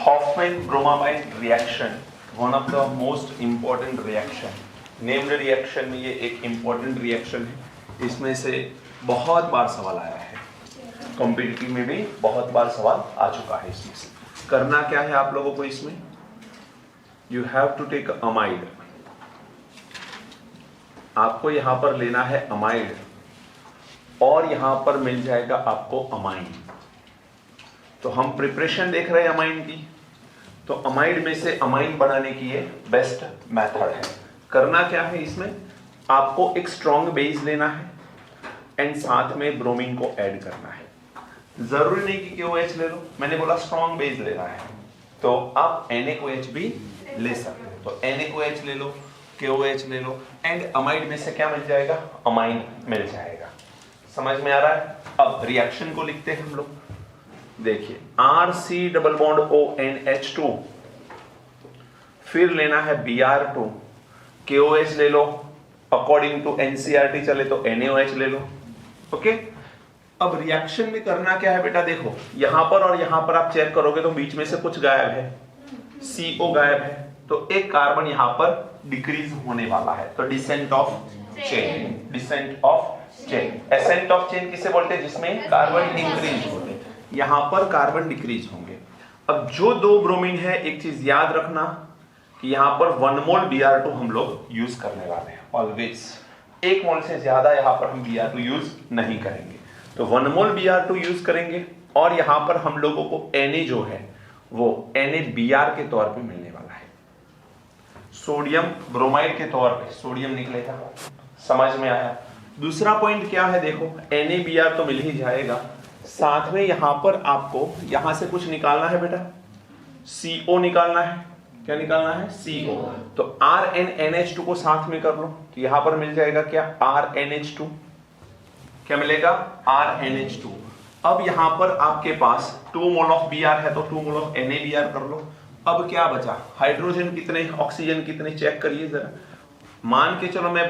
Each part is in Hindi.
Hoffman-Bromamide reaction, one of the most important reaction. Named reaction में ये एक important रिएक्शन है. इसमें से बहुत बार सवाल आया है, कॉम्पिटिटिव में भी बहुत बार सवाल आ चुका है. इसमें से करना क्या है आप लोगों को, इसमें you have to take amide. आपको यहां पर लेना है अमाइड और यहां पर मिल जाएगा आपको अमाइन. तो हम प्रिपरेशन देख रहे हैं अमाइन की, तो अमाइड में से अमाइन बनाने की ये बेस्ट मेथड है. करना क्या है, इसमें आपको एक स्ट्रॉन्ग बेस लेना है एंड साथ में ब्रोमीन को ऐड करना है. जरूरी नहीं कि KOH ले लो, मैंने बोला स्ट्रॉन्ग बेस लेना है तो आप NaOH भी ले सकते हो. तो NaOH ले लो, KOH ले लो एंड अमाइड में से क्या मिल जाएगा, अमाइन मिल जाएगा. समझ में आ रहा है. अब रिएक्शन को लिखते हैं हम लोग. देखिए RC डबल बॉन्ड ONH2, फिर लेना है Br2, KOH ले लो, अकॉर्डिंग टू NCERT चले तो NaOH ले लो. ओके. अब रिएक्शन में करना क्या है बेटा, देखो यहां पर और यहां पर आप चेक करोगे तो बीच में से कुछ गायब है, CO गायब है, तो एक कार्बन यहां पर डिक्रीज होने वाला है. तो descent of chain, descent of chain. Ascent of chain किसे बोलते हैं, जिसमें कार्बन इंक्रीज होते हैं. यहां पर कार्बन डिक्रीज होंगे. अब जो दो ब्रोमीन है, एक चीज याद रखना कि यहां पर 1 मोल Br2 हम लोग यूज करने वाले हैं. ऑलवेज 1 मोल से ज्यादा यहां पर हम Br2 यूज नहीं करेंगे. तो 1 मोल Br2 यूज करेंगे और यहां पर हम लोगों को Na जो है वो NaBr के तौर पे मिलने वाला है. सोडियम ब्रोमाइड के तौर पे सोडियम निकलेगा. समझ में आया. दूसरा पॉइंट क्या है, देखो NaBr तो मिल ही जाएगा, साथ में यहां पर आपको यहां से कुछ निकालना है बेटा, CO निकालना है. क्या निकालना है, CO. तो RnNH2 को साथ में कर लो तो यहां पर मिल जाएगा क्या, RnH2. क्या मिलेगा, RnH2. अब यहां पर आपके पास 2 मोल ऑफ Br है तो 2 मोल ऑफ NaBr कर लो. अब क्या बचा, हाइड्रोजन कितने, ऑक्सीजन कितने, चेक करिए जरा. मान के चलो मैं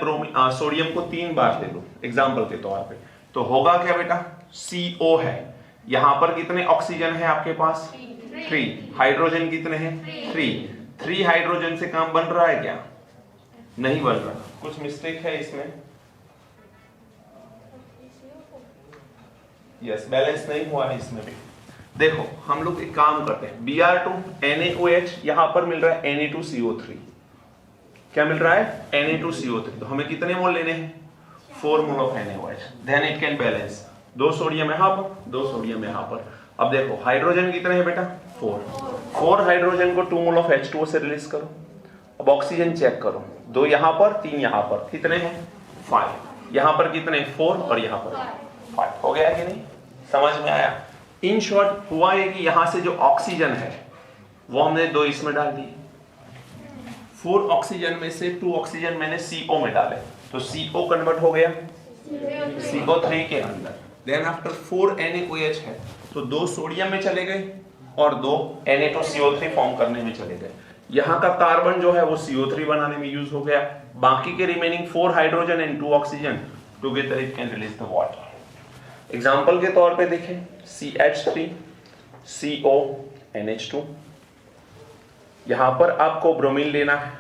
सोडियम को 3 बार ले लूं एग्जांपल के तौर पे, तो होगा क्या बेटा, CO है. यहां पर कितने ऑक्सीजन है आपके पास, 3. हाइड्रोजन कितने हैं, 3 हाइड्रोजन से काम बन रहा है क्या, नहीं बन रहा. कुछ मिस्टेक है इसमें, यस बैलेंस नहीं हुआ है इसमें भी. देखो हम लोग एक काम करते हैं, Br2 NaOH, यहां पर मिल रहा है Na2CO3. क्या मिल रहा है, Na2CO3. तो हमें कितने मोल लेने हैं, 4 mole of NaOH. Then it can balance. 2 sodium यहां पर, 2 सोडियम यहां पर. अब देखो हाइड्रोजन कितने हैं बेटा, 4 हाइड्रोजन को 2 मोल ऑफ H2O से रिलीज करो. अब ऑक्सीजन चेक करो, 2 यहां पर, 3 यहां पर, कितने हैं, 5. यहां पर कितने, 4 और यहां पर 5. हो गया कि नहीं, समझ में आया. इन शॉर्ट हुआ है कि यहां से जो ऑक्सीजन है वो हमने 2 इसमें डाल दिए. 4 ऑक्सीजन में से 2 ऑक्सीजन मैंने CO में डाले, तो CO कन्वर्ट हो गया CO3 के अंदर. देन आफ्टर 4 NaOH है तो 2 सोडियम में चले गए और 2 Na2CO3 फॉर्म करने में चले गए. यहां का कार्बन जो है वो CO3 बनाने में यूज हो गया. बाकी के remaining 4 hydrogen and 2 oxygen together it can release the water. Example के तौर पे देखें, CH3 CO NH2. यहां पर आपको ब्रोमीन लेना है,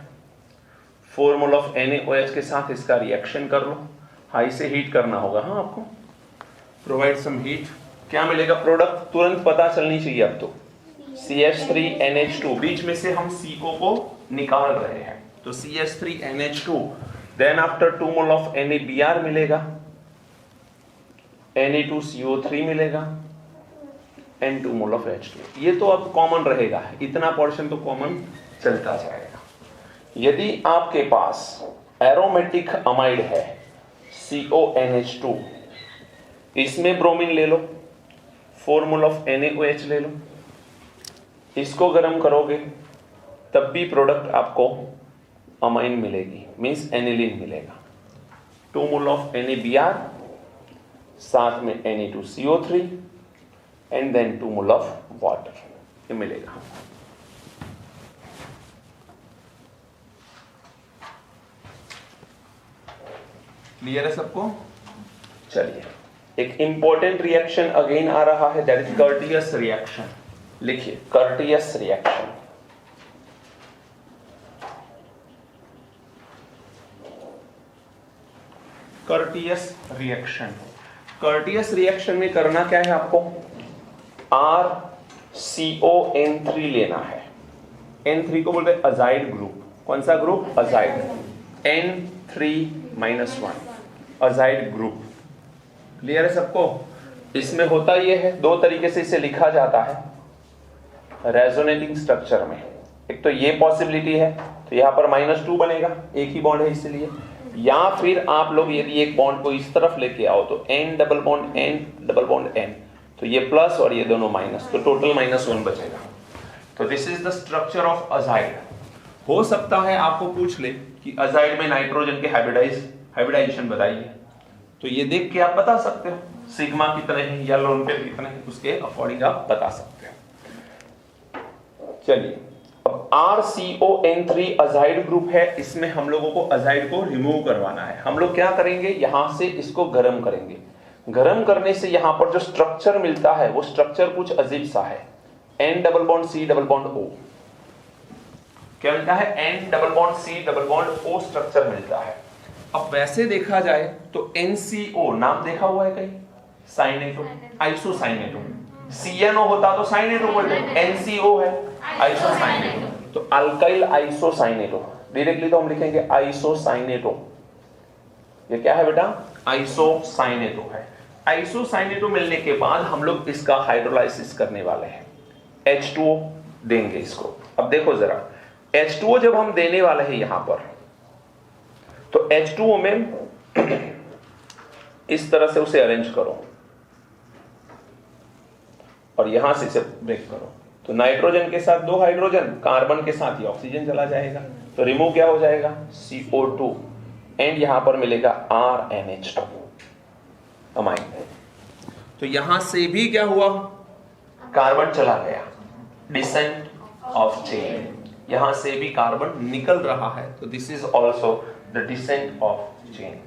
4 मोल ऑफ NaOH के साथ इसका रिएक्शन कर लो. हाई से हीट करना होगा. हाँ आपको प्रोवाइड सम हीट. क्या मिलेगा प्रोडक्ट, तुरंत पता चलनी चाहिए. अब तो CH3NH2, बीच में से हम CO को निकाल रहे हैं तो CH3NH2. Then after 2 mole of NaBr मिलेगा, Na2CO3 मिलेगा एंड 2 मोल ऑफ H2. ये तो अब कॉमन रहेगा, इतना पोर्शन तो कॉमन चलता जाएगा. यदि आपके पास एरोमेटिक अमाइड है CONH2, इसमें ब्रोमीन ले लो, 4 मोल ऑफ NaOH ले लो, इसको गर्म करोगे तब भी प्रोडक्ट आपको अमाइन मिलेगी, मींस एनिलीन मिलेगा. 2 मोल ऑफ NaBr, साथ में Na2CO3 and then 2 mole of water, ये मिलेगा. क्लियर है सबको. चलिए एक इंपॉर्टेंट रिएक्शन अगेन आ रहा है, दैट इज कर्टियस रिएक्शन. लिखिए Curtius reaction. Curtius reaction, Curtius reaction में करना क्या है आपको, RCON3 लेना है। N3 को बोलते हैं अजाइड ग्रुप। कौन सा group, azide. N3-1 azide group. Clear है सबको। इसमें होता यह है, दो तरीके से इसे लिखा जाता है रेजोनेटिंग स्ट्रक्चर में। एक तो ये पॉसिबिलिटी है, तो यहां पर -2 बनेगा, एक ही बॉन्ड है इसलिए। या फिर आप लोग यदि एक बॉन्ड को इस तरफ लेके आओ तो N double bond N double bond N, तो ये प्लस और ये दोनों माइनस, तो टोटल -1 बचेगा। तो this is the structure of azide. हो सकता है आपको पूछ ले कि अजाइड में नाइट्रोजन के हाइब्रिडाइजेशन बताइए, तो ये देख के आप बता सकते हो सिग्मा कितने हैं या लोन पेयर कितने हैं, उसके अकॉर्डिंग आप बता सकते हो। चलिए, अब RCON3 अजाइड ग्रुप है, इसमें हम लोगों को अजाइड को रिमूव करवाना है। हम लोग क्या करेंगे, यहां से इसको गर्म करेंगे। गर्म करने से यहां पर जो स्ट्रक्चर मिलता है वो स्ट्रक्चर कुछ अजीब सा है, N double bond C double bond O। क्या मिलता है, N double bond C double bond O structure मिलता है। अब वैसे देखा जाए तो NCO नाम देखा हुआ है कहीं, साइनेटो, आइसोसाइनेटो। CNO होता तो साइनेटो बोलते, NCO है आइसोसाइनेटो, तो अल्काइल आइसोसाइनेटो। डायरेक्टली तो हम लिखेंगे आइसोसाइनेटो। ये क्या है बेटा, आइसोसाइनेटो है। आइसोसाइनेटो मिलने के बाद हम लोग इसका हाइड्रोलाइसिस करने वाले हैं, H2O देंगे इसको। अब देखो जरा, H2O जब हम देने वाले हैं यहां पर, तो H2O में इस तरह से उसे अरेंज करो और यहां से इसे ब्रेक करो, तो नाइट्रोजन के साथ 2 हाइड्रोजन, कार्बन के साथ ही ऑक्सीजन चला जाएगा, तो रिमूव क्या हो जाएगा, CO2 एंड यहां पर मिलेगा RNH2 अमाइन। तो यहां से भी क्या हुआ, कार्बन चला गया, डिसेंट ऑफ चेन, यहां से भी कार्बन निकल रहा है, तो this is also the descent of chain.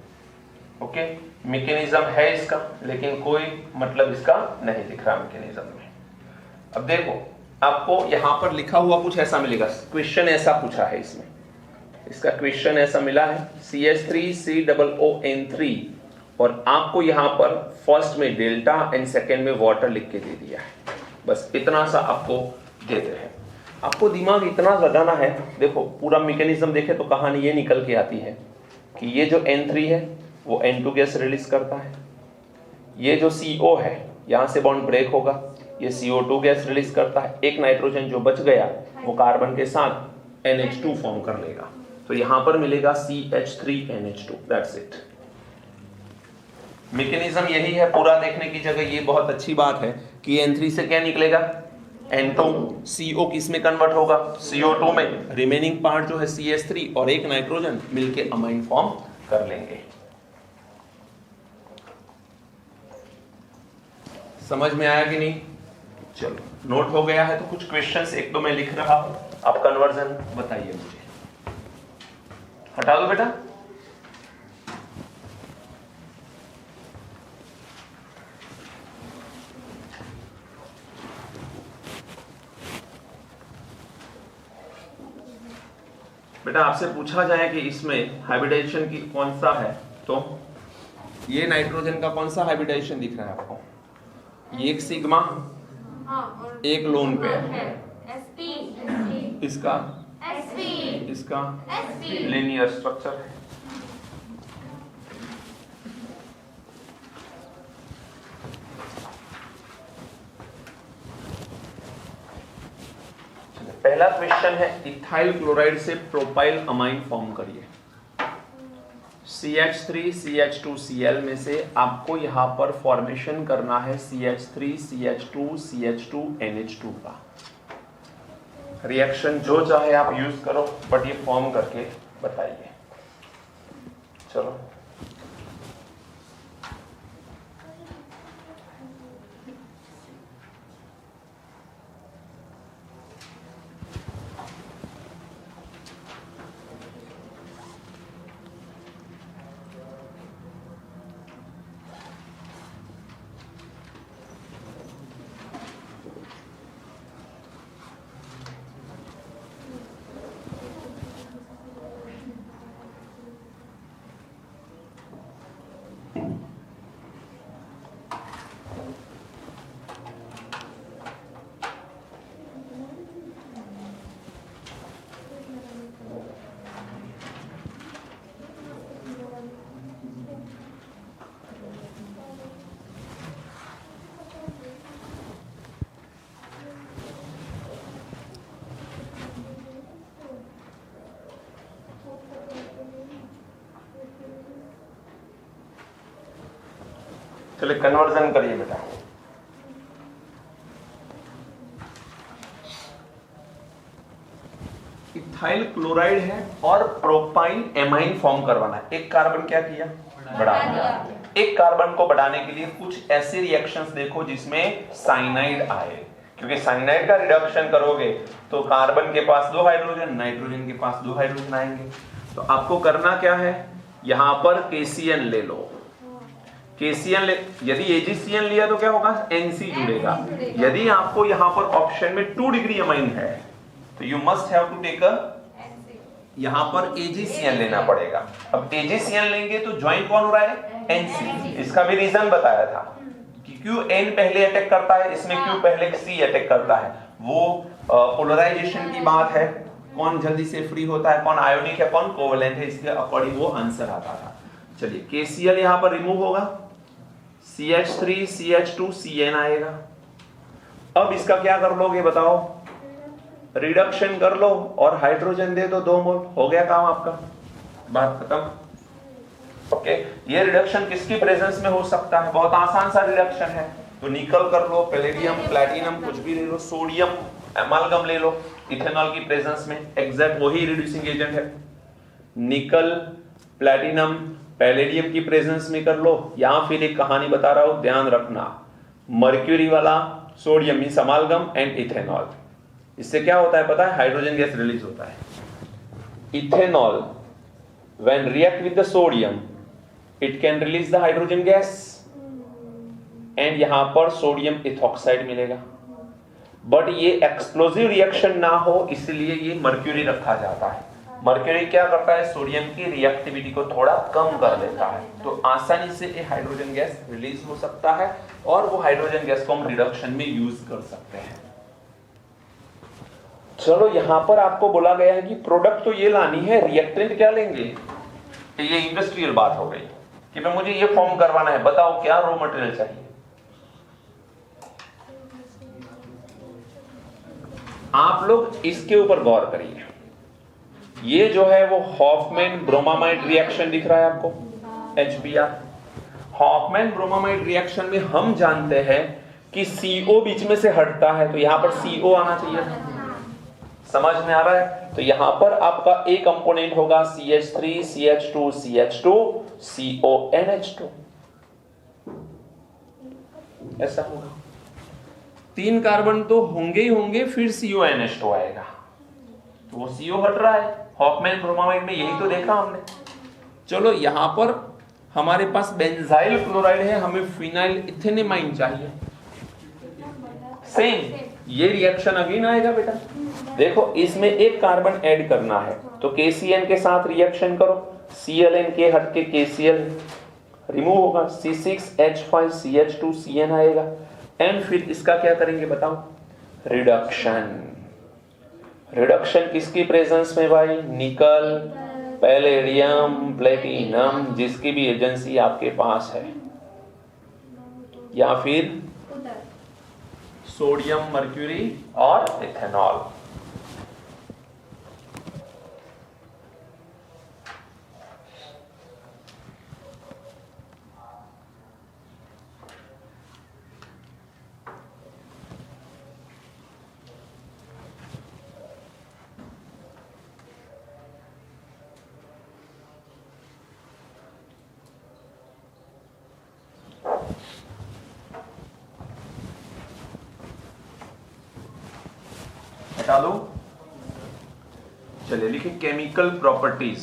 Okay, mechanism है इसका, लेकिन कोई मतलब इसका नहीं दिख रहा मैकेनिज्म में। अब देखो, आपको यहां पर लिखा हुआ कुछ ऐसा मिलेगा, क्वेश्चन ऐसा पूछा है इसमें, इसका क्वेश्चन ऐसा मिला है CH3COON3, और आपको यहां पर फर्स्ट में डेल्टा एंड सेकेंड में वाटर लिख के दे दिया है। बस इतना सा आपको देते हैं। आपको दिमाग इतना लगाना है, देखो पूरा मैकेनिज्म देखे तो कहानी ये निकल के आती है कि ये जो N3 है वो N2 गैस रिलीज करता है, ये जो CO है यहां से बॉन्ड ब्रेक होगा, ये CO2 गैस रिलीज करता है, एक नाइट्रोजन जो बच गया वो कार्बन के साथ NH2 फॉर्म कर लेगा, तो यहां पर मिलेगा CH3NH2, दैट्स इट। मैकेनिज्म यही है, पूरा देखने की जगह ये बहुत अच्छी बात है कि N3 से क्या निकलेगा, N2, CO किस में कन्वर्ट होगा, CO2 में, रिमेनिंग पार्ट जो है CH3 और एक नाइट्रोजन मिलके अमाइन फॉर्म कर लेंगे। समझ में आया कि नहीं? चलो, नोट हो गया है तो कुछ क्वेश्चंस एक दो मैं लिख रहा हूं, आप कन्वर्जन बताइए मुझे। हटा दो बेटा। बेटा आपसे पूछा जाए कि इसमें हाइब्रिडाइजेशन की कौन सा है, तो ये नाइट्रोजन का कौन सा हाइब्रिडाइजेशन दिख रहा है आपको, ये एक सिग्मा, एक लोन पेयर, इसका इसका लीनियर स्ट्रक्चर है। पहला क्वेश्चन है, इथाइल क्लोराइड से प्रोपाइल अमाइन फॉर्म करिए। CH3 CH2 Cl में से आपको यहां पर फॉर्मेशन करना है CH3 CH2 CH2 NH2 का। रिएक्शन जो चाहे आप यूज करो, बट ये फॉर्म करके बताइए। चलो, चलिए कन्वर्जन करिए बेटा। इथाइल क्लोराइड है और प्रोपाइन एमाइन फॉर्म करवाना है। एक कार्बन क्या किया, बढ़ा दिया। एक कार्बन को बढ़ाने के लिए कुछ ऐसे रिएक्शंस देखो जिसमें साइनाइड आए, क्योंकि साइनाइड का रिडक्शन करोगे तो कार्बन के पास 2 हाइड्रोजन, नाइट्रोजन के पास 2 हाइड्रोजन आएंगे। तो आपको करना क्या है, यहां पर KCN ले लो। KCN यदि AgCN लिया तो क्या होगा, NC जुड़ेगा। यदि आपको यहां पर ऑप्शन में 2 डिग्री अमाइन है तो you must have to take यहां पर AgCN लेना पड़ेगा। अब AgCN लेंगे तो ज्वाइन कौन हो रहा है, NC। इसका भी रीजन बताया था कि क्यों N पहले अटैक करता है, इसमें क्यों पहले C अटैक करता है। वो पोलराइजेशन की बात है, कौन जल्दी से फ्री होता है, कौन आयोनिक है, कौन कोवेलेंट है, इसके अकॉर्डिंग वो आंसर आता था। चलिए KCl यहां पर रिमूव होगा, CH3 CH2 CN आएगा। अब इसका क्या कर लोगे बताओ, रिडक्शन कर लो और हाइड्रोजन दे दो 2 मोल, हो गया काम आपका, बात खत्म। ओके, ये रिडक्शन किसकी प्रेजेंस में हो सकता है, बहुत आसान सा रिडक्शन है। तो निकल कर लो, पैलेडियम, प्लैटिनम कुछ भी ले लो, सोडियम एमालगम ले लो, इथेनॉल की प्रेजेंस में एग्जैक्ट वही रिड्यूसिंग एजेंट है। निकल, प्लैटिनम, पैलेडियम की प्रेजेंस में कर लो, या फिर एक कहानी बता रहा हूं, ध्यान रखना, मर्क्यूरी वाला सोडियम मींस अमालगम एंड इथेनॉल। इससे क्या होता है पता है, हाइड्रोजन गैस रिलीज होता है। Ethanol when react with the sodium it can release the hydrogen gas and यहां पर सोडियम इथॉक्साइड मिलेगा। बट ये एक्सप्लोसिव रिएक्शन ना हो इसलिए ये मर्क्यूरी रखा जाता है। मर्क्यूरी क्या करता है, सोडियम की रिएक्टिविटी को थोड़ा कम कर देता है, तो आसानी से ये हाइड्रोजन गैस रिलीज हो सकता है और वो हाइड्रोजन गैस को हम रिडक्शन में यूज कर सकते हैं। चलो यहां पर आपको बोला गया है कि प्रोडक्ट तो ये लानी है, रिएक्टेंट क्या लेंगे, ये इंडस्ट्रियल बात हो गई कि मैं मुझे ये फॉर्म करवाना है, बताओ क्या रॉ मटेरियल चाहिए। आप लोग इसके ऊपर गौर करिए, ये जो है वो हॉफमैन ब्रोमामाइड रिएक्शन दिख रहा है आपको, HBr। हॉफमैन ब्रोमामाइड रिएक्शन में हम जानते हैं कि CO बीच में से हटता है, तो यहां पर CO आना चाहिए, समझ में आ रहा है। तो यहां पर आपका A कंपोनेंट होगा CH3 CH2 CH2 CONH2, ऐसा होगा। 3 कार्बन तो होंगे ही होंगे, फिर CONH2 आएगा, तो वो CO हट रहा है। हॉफमैन ब्रोमामाइड में यही तो देखा हमने। चलो यहां पर हमारे पास बेंजाइल क्लोराइड है, हमें फिनाइल इथेनेमाइन चाहिए, सेम ये रिएक्शन अगेन आएगा बेटा। देखो इसमें एक कार्बन ऐड करना है तो KCN के साथ रिएक्शन करो, ClN के हट के KCl रिमूव होगा, C6H5CH2 CN आएगा एंड फिर इसका क्या करेंगे बताओ, रिडक्शन। रिडक्शन किसकी प्रेजेंस में भाई, निकल, पैलेडियम, प्लेटिनम, जिसकी भी एजेंसी आपके पास है, या फिर सोडियम, मर्क्यूरी और इथेनॉल। हटा दो, चलिए लिखिए केमिकल प्रॉपर्टीज,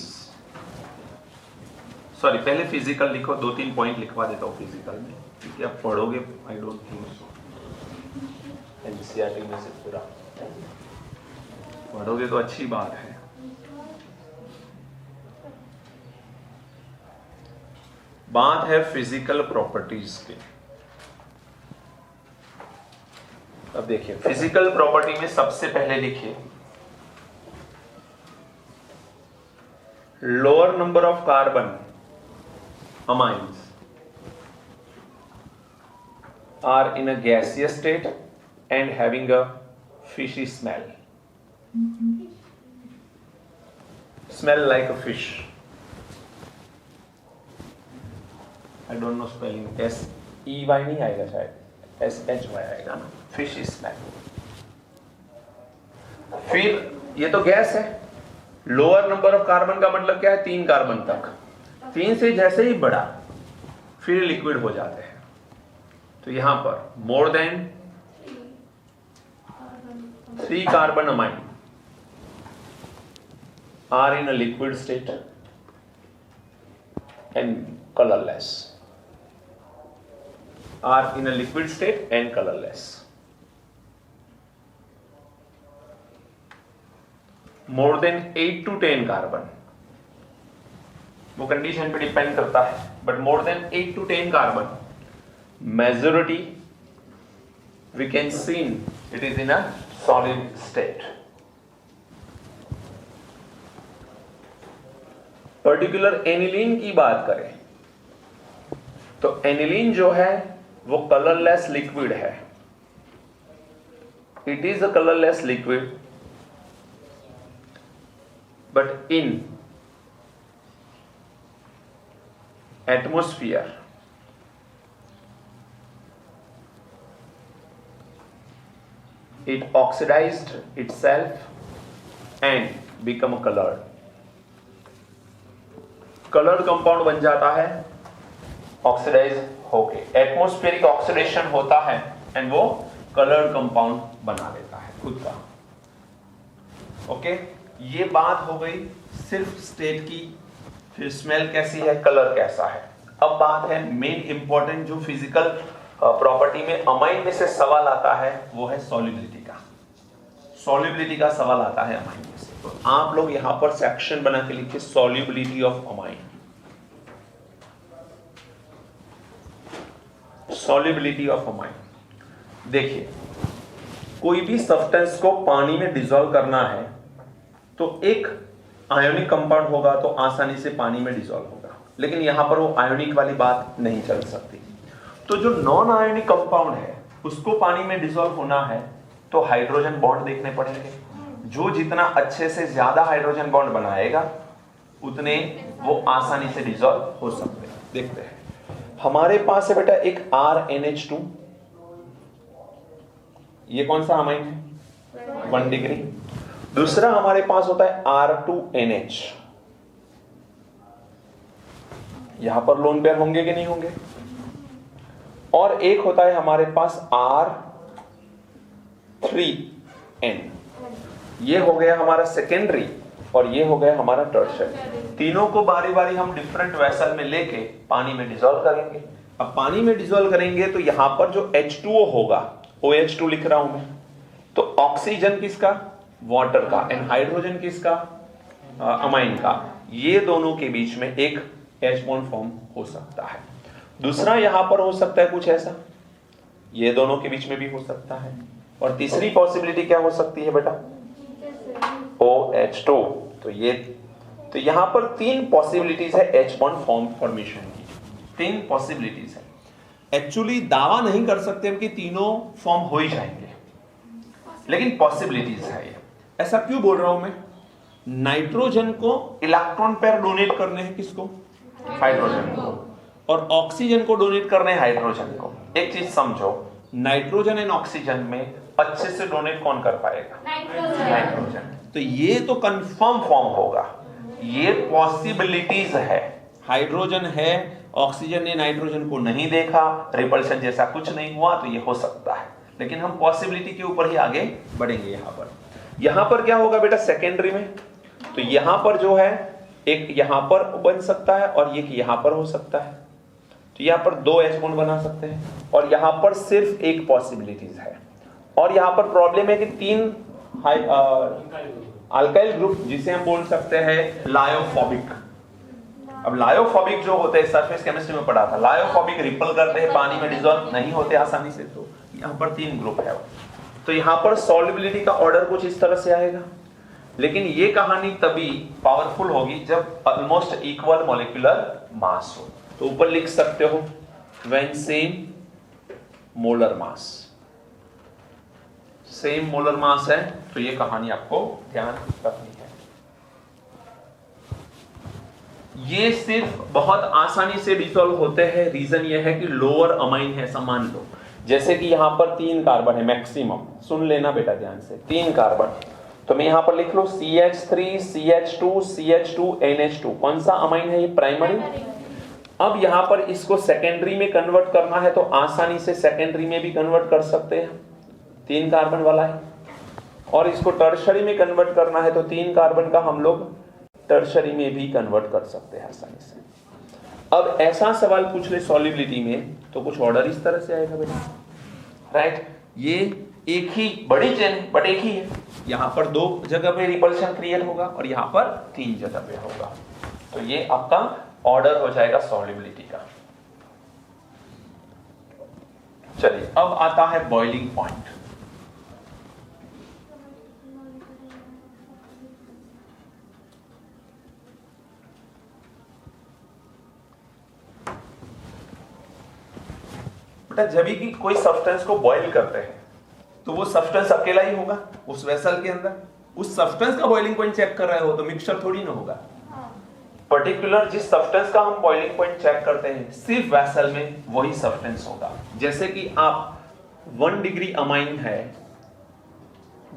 सॉरी पहले फिजिकल लिखो, 2-3 पॉइंट लिखवा देता हूं फिजिकल में, क्योंकि आप पढ़ोगे, I don't think so NCERT में से पूरा पढ़ोगे तो अच्छी बात है। बात है फिजिकल प्रॉपर्टीज की। अब देखिए फिजिकल प्रॉपर्टी में सबसे पहले लिखिए lower number of carbon amines are in a gaseous state and having a fishy smell. Smell like a fish. I don't know spelling. EY नहीं आएगा शायद, SHY आएगा ना, फिश स्मैक। फिर ये तो गैस है, लोअर नंबर ऑफ कार्बन का मतलब क्या है, 3 कार्बन तक। 3 से जैसे ही बढ़ा फिर लिक्विड हो जाते हैं। तो यहां पर more than 3 carbon amine are in a liquid state and colourless, are in a liquid state and colourless. More than 8 to 10 carbon, वो कंडीशन पे डिपेंड करता है, but more than 8 to 10 carbon, majority we can seen it is in a solid state. Particular aniline की बात करें तो एनिलीन जो है वो कलरलेस लिक्विड है, it is a colourless liquid, but in atmosphere it oxidized itself and become a colored compound बन जाता है ऑक्सीडाइज होके, एटमॉस्फेरिक ऑक्सीडेशन होता है एंड वो कलर्ड कंपाउंड बना लेता है खुद का। ओके, ये बात हो गई सिर्फ स्टेट की। फिर स्मेल कैसी है, कलर कैसा है। अब बात है मेन इंपॉर्टेंट जो फिजिकल प्रॉपर्टी में अमाइन में से सवाल आता है वो है सॉल्युबिलिटी का। सॉल्युबिलिटी का सवाल आता है अमाइन में से, तो आप लोग यहां पर सेक्शन बना के लिखिए solubility of amine. Solubility of amine, देखिए कोई भी सब्सटेंस को पानी में डिसॉल्व करना है तो एक आयोनिक कंपाउंड होगा तो आसानी से पानी में डिसॉल्व होगा, लेकिन यहां पर वो आयोनिक वाली बात नहीं चल सकती। तो जो नॉन आयोनिक कंपाउंड है उसको पानी में डिसॉल्व होना है तो हाइड्रोजन बॉन्ड देखने पड़ेंगे। जो जितना अच्छे से ज्यादा हाइड्रोजन बॉन्ड बनाएगा उतने वो आसानी से डिसॉल्व हो सकते हैं। देखते हैं, हमारे पास है बेटा एक RNH2, ये कौन सा अमाइन है, 1 डिग्री। दूसरा हमारे पास होता है R2NH, यहां पर लोन पेयर होंगे कि नहीं होंगे। और एक होता है हमारे पास R3N, ये हो गया हमारा सेकेंडरी और ये हो गया हमारा टर्शियरी। तीनों को बारी बारी हम डिफरेंट वेसल में लेके पानी में डिसॉल्व करेंगे। अब पानी में डिसॉल्व करेंगे तो यहां पर जो H2O होगा, OH2 लिख रहा हूं मैं, तो ऑक्सीजन किसका, वाटर का, एंड हाइड्रोजन किसका, अमाइन का। ये दोनों के बीच में एक H बॉन्ड फॉर्म हो सकता है। दूसरा यहां पर हो सकता है कुछ ऐसा, ये दोनों के बीच में भी हो सकता है। और तीसरी पॉसिबिलिटी क्या हो सकती है बेटा, OH2। तो यहां पर 3 पॉसिबिलिटीज है H बॉन्ड फॉर्मेशन की, 3 पॉसिबिलिटीज है। एक्चुअली दावा नहीं कर सकते हम कि तीनों फॉर्म हो ही जाएंगे, लेकिन पॉसिबिलिटीज है ये। ऐसा क्यों बोल रहा हूं मैं, नाइट्रोजन को इलेक्ट्रॉन पेयर डोनेट करने हैं किसको, हाइड्रोजन को, और ऑक्सीजन को डोनेट करने हैं हाइड्रोजन को। एक चीज समझो, नाइट्रोजन एंड ऑक्सीजन में अच्छे से डोनेट कौन कर पाएगा, नाइट्रोजन। तो ये तो कंफर्म फॉर्म होगा, ये पॉसिबिलिटीज है। हाइड्रोजन है, ऑक्सीजन ने नाइट्रोजन को नहीं देखा, रिपल्शन जैसा कुछ नहीं हुआ, तो ये हो सकता है। लेकिन हम पॉसिबिलिटी के ऊपर ही आगे बढ़ेंगे। यहां पर क्या होगा बेटा, सेकेंडरी में तो यहां पर जो है एक यहां पर बन सकता है और एक यहां पर हो सकता है। तो यहां पर 2 H बॉन्ड बना सकते हैं और यहां पर सिर्फ एक पॉसिबिलिटीज है। और यहां पर प्रॉब्लम है कि 3 अल्काइल ग्रुप जिसे हम बोल सकते हैं लायोफोबिक। अब लायोफोबिक जो होते हैं, सरफेस केमिस्ट्री में पढ़ा था, लायोफोबिक रिपल करते हैं, पानी में डिसॉल्व नहीं होते आसानी से। तो यहां पर 3 ग्रुप है। तो यहां पर सॉल्युबिलिटी का ऑर्डर कुछ इस तरह से आएगा, लेकिन ये कहानी तभी पावरफुल होगी जब ऑलमोस्ट इक्वल मॉलिक्यूलर मास हो। तो ऊपर लिख सकते हो when same molar mass, same molar mass है तो ये कहानी आपको ध्यान रखनी है। ये सिर्फ बहुत आसानी से डिसॉल्व होते हैं। रीजन ये है कि लोअर अमाइन है, ऐसा मान लो। जैसे कि यहां पर 3 कार्बन है मैक्सिमम, सुन लेना बेटा ध्यान से, 3 कार्बन, तो मैं यहां पर लिख लो CH3 CH2 CH2 NH2। कौन सा अमाइन है ये? प्राइमरी। अब यहां पर इसको सेकेंडरी में कन्वर्ट करना है तो आसानी से सेकेंडरी में भी कन्वर्ट कर सकते हैं, 3 कार्बन वाला है। और इसको टर्शरी में कन्वर्ट करना है तो 3 कार्बन का हम लोग टर्शरी में भी कन्वर्ट कर सकते हैं आसानी से। अब ऐसा सवाल पूछ ले सॉल्युबिलिटी में तो कुछ ऑर्डर इस तरह से आएगा बेटा, राइट। ये एक ही बड़ी चेन है बट एक ही है, यहां पर 2 जगह पे रिपल्शन क्रिएट होगा और यहां पर 3 जगह पे होगा। तो ये आपका ऑर्डर हो जाएगा सॉल्युबिलिटी का। चलिए अब आता है बॉइलिंग पॉइंट। बेटा जब भी कोई सब्सटेंस को बॉईल करते हैं तो वो सब्सटेंस अकेला ही होगा उस वेसल के अंदर। उस सब्सटेंस का बॉइलिंग पॉइंट चेक कर रहे हो तो मिक्सचर थोड़ी ना होगा। पर्टिकुलर जिस सब्सटेंस का हम बॉइलिंग पॉइंट चेक करते हैं सिर्फ वेसल में वही सब्सटेंस होगा। जैसे कि आप 1 डिग्री अमाइन है,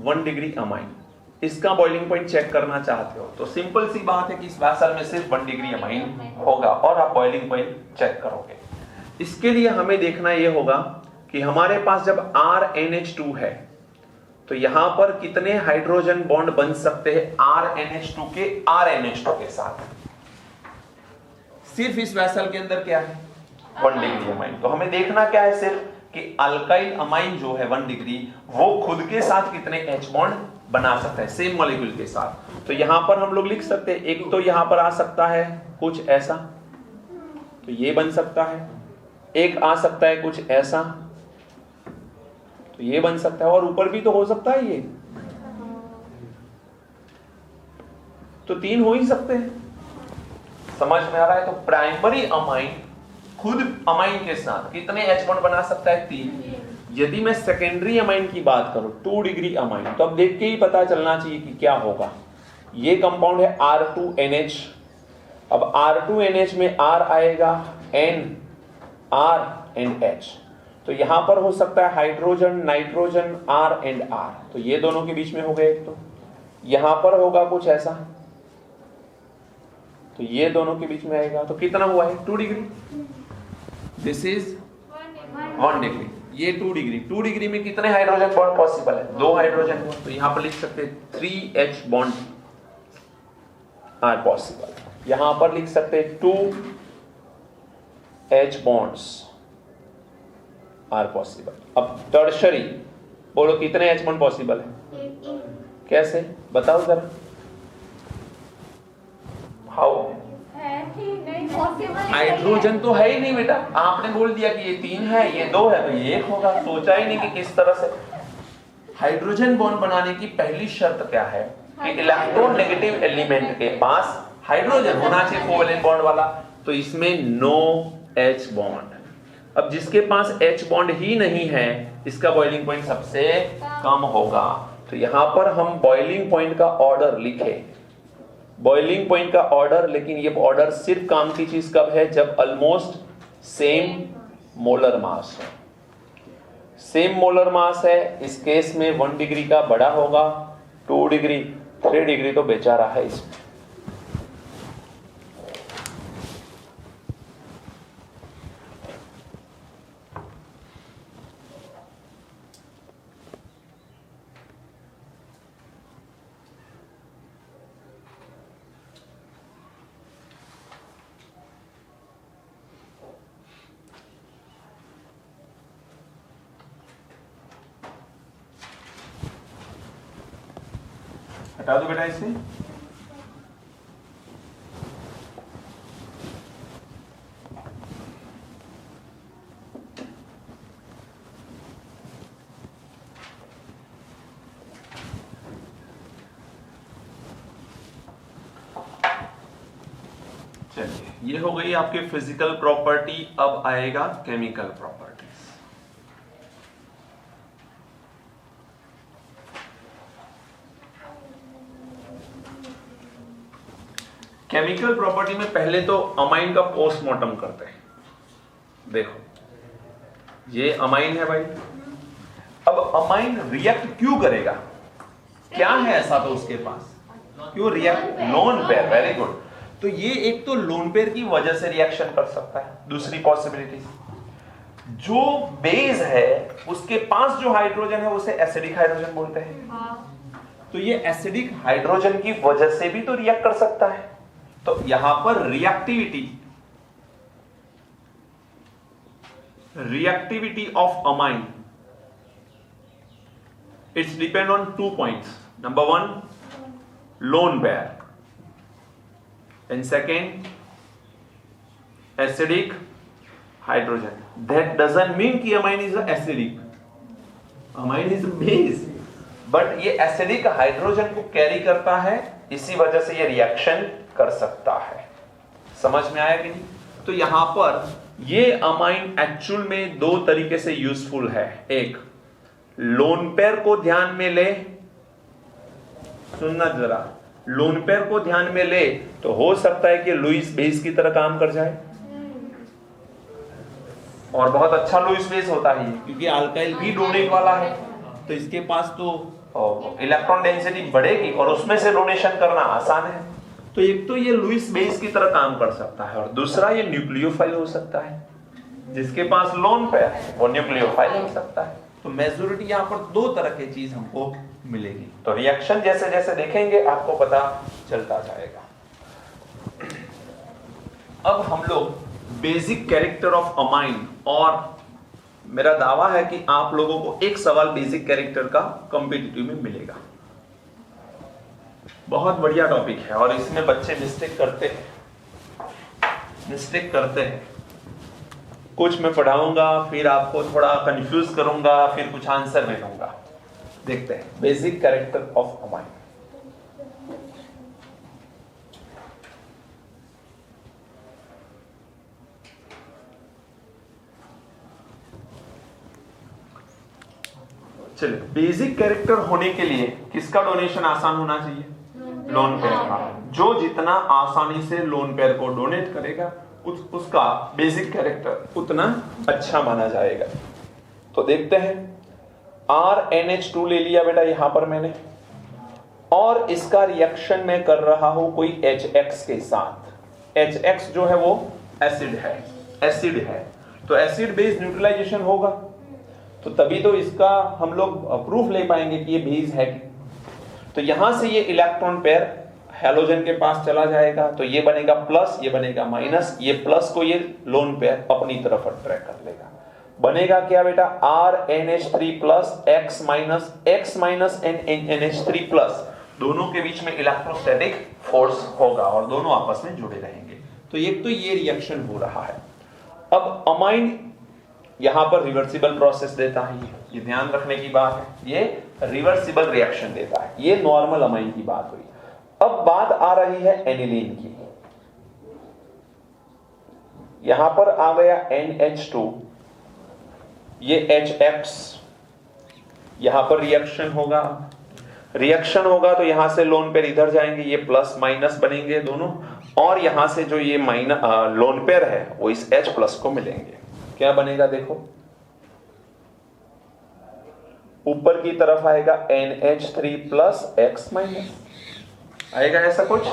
1 डिग्री अमाइन, इसका बॉइलिंग पॉइंट चेक करना चाहते हो तो सिंपल सी बात है कि इस वेसल में सिर्फ 1 डिग्री अमाइन होगा और आप बॉइलिंग पॉइंट चेक करोगे। इसके लिए हमें देखना यह होगा कि हमारे पास जब RNH2 है तो यहां पर कितने हाइड्रोजन बॉन्ड बन सकते हैं RNH2 के RNH2 के साथ। सिर्फ इस वेसल के अंदर क्या है? 1 डिग्री अमाइन। तो हमें देखना क्या है सिर्फ कि अल्काइल अमाइन जो है 1 डिग्री वो खुद के साथ कितने H बॉन्ड बना सकता है सेम मॉलिक्यूल के साथ। तो यहां पर हम लोग लिख सकते हैं, एक तो यहां पर आ सकता है कुछ ऐसा, तो ये बन सकता है, एक आ सकता है कुछ ऐसा, तो ये बन सकता है, और ऊपर भी तो हो सकता है ये, तो 3 हो ही सकते हैं। समझ में आ रहा है? तो प्राइमरी अमाइन खुद अमाइन के साथ कितने H बॉन्ड बना सकता है? 3। यदि मैं सेकेंडरी अमाइन की बात करूं 2 डिग्री अमाइन, तो अब देख के ही पता चलना चाहिए कि क्या होगा। ये कंपाउंड है R2NH। अब R2NH में R आएगा, N, R एंड H, तो यहां पर हो सकता है hydrogen nitrogen R and R, तो ये दोनों के बीच में हो गए एक। तो यहां पर होगा कुछ ऐसा, तो ये दोनों के बीच में आएगा, तो कितना हुआ है? 2 डिग्री। दिस इज 1 डिग्री, ये 2 डिग्री। 2 डिग्री में कितने हाइड्रोजन बॉन्ड पॉसिबल है? 2 हाइड्रोजन बॉन्ड। तो यहां पर लिख सकते हैं 3H बॉन्ड आर पॉसिबल। यहां पर लिख सकते हैं 2H bonds are possible। अब टर्शरी बोलो कितने H बॉन्ड पॉसिबल है? कैसे बताओ जरा। हाउ? हाइड्रोजन तो है ही नहीं बेटा, आपने बोल दिया कि ये 3 है ये 2 है, तो ये 1 होगा। सोचा ही नहीं कि किस तरह से। हाइड्रोजन बॉन्ड बनाने की पहली शर्त क्या है कि इलेक्ट्रोनेगेटिव एलिमेंट के पास हाइड्रोजन होना चाहिए कोवेलेंट बॉन्ड वाला, तो इसमें नो H बॉन्ड। अब जिसके पास H बॉन्ड ही नहीं है इसका बॉइलिंग पॉइंट सबसे कम होगा। तो यहां पर हम बॉइलिंग पॉइंट का ऑर्डर लिखे, बॉइलिंग पॉइंट का ऑर्डर, लेकिन ये ऑर्डर सिर्फ काम की चीज कब है? जब ऑलमोस्ट सेम मोलर मास हो। सेम मोलर मास है, इस केस में 1 डिग्री का बड़ा होगा, 2 डिग्री 3 डिग्री तो बेचारा है इसमें। हटा दो बेटा इसे। चलिए ये हो गई आपकी फिजिकल प्रॉपर्टी। अब आएगा केमिकल प्रॉपर्टीज। केमिकल प्रॉपर्टी में पहले तो अमाइन का पोस्टमार्टम करते हैं। देखो ये अमाइन है भाई, अब अमाइन रिएक्ट क्यों करेगा, क्या है ऐसा तो उसके पास, क्यों react, lone pair, very good. तो ये एक तो लोन पेयर की वजह से रिएक्शन कर सकता है। दूसरी पॉसिबिलिटी, जो बेस है उसके पास जो हाइड्रोजन है उसे एसिडिक हाइड्रोजन बोलते हैं। तो ये एसिडिक हाइड्रोजन की वजह से भी तो रिएक्ट कर सकता है। तो यहां पर reactivity of amine, it's depend on 2 points. Number 1, lone pair, and second, acidic hydrogen. That doesn't mean कि amine is acidic. Amine is base, but ये acidic हाइड्रोजन को कैरी करता है, इसी वजह से ये रिएक्शन कर सकता है। समझ में आया कि नहीं? तो यहां पर ये अमाइन एक्चुअल में 2 तरीके से यूजफुल है। एक, लोन पेयर को ध्यान में ले, सुनना जरा, लोन पेयर को ध्यान में ले तो हो सकता है कि लुईस बेस की तरह काम कर जाए, और बहुत अच्छा लुईस बेस होता है क्योंकि अल्काइल भी डोनेट वाला है, तो इसके पास तो इलेक्ट्रॉन डेंसिटी बढ़ेगी और उसमें से डोनेशन करना आसान है। तो एक तो ये लुईस बेस की तरह काम कर सकता है, और दूसरा ये न्यूक्लियोफाइल हो सकता है। जिसके पास लोन पेयर है वो न्यूक्लियोफाइल हो सकता है। तो मेजॉरिटी यहां पर 2 तरह की चीज हमको मिलेगी। तो रिएक्शन जैसे जैसे देखेंगे आपको पता चलता जाएगा। अब हम लोग बेसिक कैरेक्टर ऑफ अमाइन, और मेरा दावा है कि आप लोगों को एक सवाल बेसिक कैरेक्टर का कॉम्पिटिटिव में मिलेगा। बहुत बढ़िया टॉपिक है और इसमें बच्चे मिस्टेक करते हैं। कुछ मैं पढ़ाऊंगा, फिर आपको थोड़ा कंफ्यूज करूंगा, फिर कुछ आंसर भी दूंगा। देखते हैं बेसिक कैरेक्टर ऑफ अमाइन। चलिए, बेसिक कैरेक्टर होने के लिए किसका डोनेशन आसान होना चाहिए? लोन पेयर का। जो जितना आसानी से लोन पेयर को डोनेट करेगा उसका बेसिक कैरेक्टर उतना अच्छा माना जाएगा। तो देखते हैं, RNH2 ले लिया बेटा यहां पर मैंने, और इसका रिएक्शन मैं कर रहा हूं कोई HX के साथ। HX जो है वो एसिड है, तो एसिड बेस न्यूट्रलाइजेशन होगा, तो तभी तो इसका हम लोग प्रूफ ले पाएंगे कि ये बेस है। तो यहां से ये इलेक्ट्रॉन पेयर हैलोजन के पास चला जाएगा, तो ये बनेगा प्लस, ये बनेगा माइनस, ये प्लस को ये लोन पेयर अपनी तरफ अट्रैक्ट कर लेगा। बनेगा क्या बेटा? RNH3 plus X minus NH3 plus, दोनों के बीच में इलेक्ट्रोस्टैटिक फोर्स होगा और दोनों आपस में जुड़े रहेंगे। तो एक तो ये रिएक्शन हो रहा है। अब अमाइन यहां पर रिवर्सिबल प्रोसेस देता है, ये ध्यान रखने की बात है, ये रिवर्सिबल रिएक्शन देता है। ये नॉर्मल अमाइन की बात हुई। अब बात आ रही है एनिलीन की। यहां पर आ गया NH2, ये HX, यहां पर रिएक्शन होगा तो यहां से लोन पेयर इधर जाएंगे, ये प्लस माइनस बनेंगे दोनों, और यहां से जो ये लोन पेयर है वो इस H प्लस को मिलेंगे। क्या बनेगा देखो, ऊपर की तरफ आएगा NH3 प्लस X माइनस, आएगा ऐसा कुछ?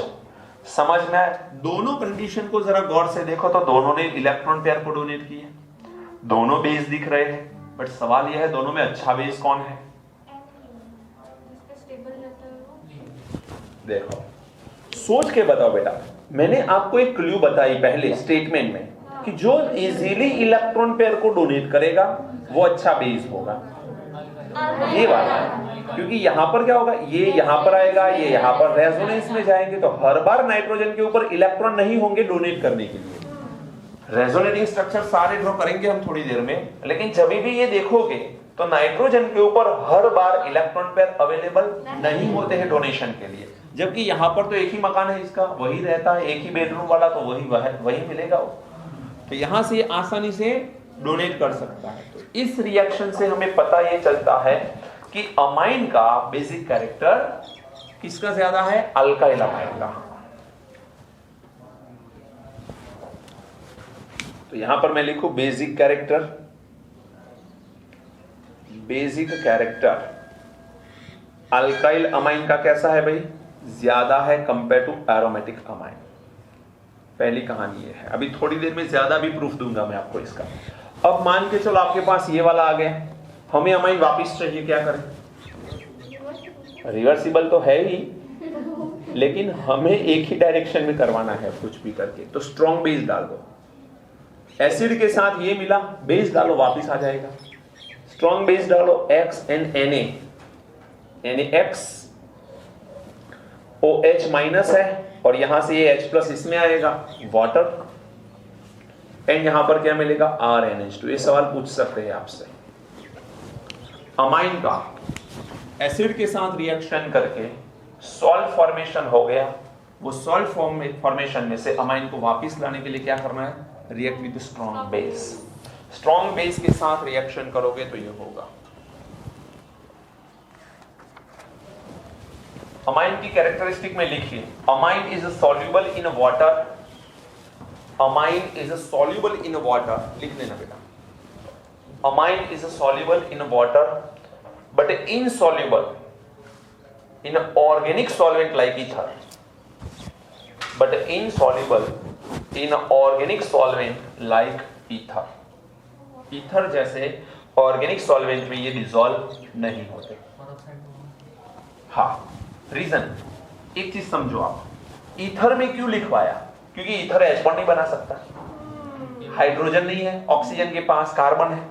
समझ में आए? दोनों कंडीशन को जरा गौर से देखो तो दोनों ने इलेक्ट्रॉन पेयर को डोनेट किया, दोनों बेस दिख रहे हैं, बट सवाल यह है दोनों में अच्छा बेस कौन है? देखो सोच के बताओ बेटा। मैंने आपको एक क्लू बताई पहले स्टेटमेंट में कि जो इजीली इलेक्ट्रॉन पेयर को डोनेट करेगा वो अच्छा बेस होगा, ये वाला है। क्योंकि यहां पर क्या होगा, ये यहां पर आएगा, ये यहां पर रेजोनेंस में जाएंगे, तो हर बार नाइट्रोजन के ऊपर इलेक्ट्रॉन नहीं होंगे डोनेट करने के लिए। रेजोनेटिंग स्ट्रक्चर सारे ड्रॉ करेंगे हम थोड़ी देर में, लेकिन जब भी ये देखोगे तो नाइट्रोजन के ऊपर हर बार इलेक्ट्रॉन पेयर अवेलेबल नहीं होते हैं डोनेशन के लिए, जबकि यहां पर तो एक ही मकान है इसका, वही रहता है, एक ही बेडरूम वाला, तो वही मिलेगा वो। तो यहां से आसानी से डोनेट कर सकता है। तो इस रिएक्शन से हमें पता ये चलता है कि अमाइन का बेसिक कैरेक्टर किसका ज्यादा है? अल्काइल अमाइन का। तो यहां पर मैं लिखूं basic character, basic character alkyl amine का कैसा है भाई, ज्यादा है कंपेयर टू एरोमेटिक अमाइन। पहली कहानी ये है। अभी थोड़ी देर में ज्यादा भी प्रूफ दूंगा मैं आपको इसका। अब मान के चलो आपके पास ये वाला आ गया, हमें अमाइन वापस चाहिए, क्या करें? रिवर्सिबल तो है ही, लेकिन हमें एक ही डायरेक्शन में करवाना है कुछ भी करके, तो स्ट्रॉन्ग बेस डाल दो। एसिड के साथ ये मिला, बेस डालो वापस आ जाएगा। स्ट्रॉन्ग बेस डालो X and NaX, OH minus है और यहां से ये H प्लस इसमें आएगा वाटर, एंड यहां पर क्या मिलेगा RNH2। ये सवाल पूछ सकते हैं आपसे। अमाइन का एसिड के साथ रिएक्शन करके सॉल्ट फॉर्मेशन हो गया, वो सॉल्ट फॉर्मेशन में से अमाइन को वापस लाने के लिए क्या करना है? React with strong base. Strong base के साथ रिएक्शन करोगे तो ये होगा। अमाइन की कैरेक्टरिस्टिक में लिखिए, amine is soluble in water, amine is soluble in water, लिख लेना बेटा। Amine is soluble in water but insoluble in organic solvent like ether, but insoluble in organic solvent like ether। ether जैसे organic solvent में ये dissolve नहीं होते। हाँ, रीजन एक चीज समझो आप, ईथर में क्यों लिखवाया? क्योंकि ईथर H बॉन्ड नहीं बना सकता, हाइड्रोजन नहीं है, ऑक्सीजन के पास कार्बन है,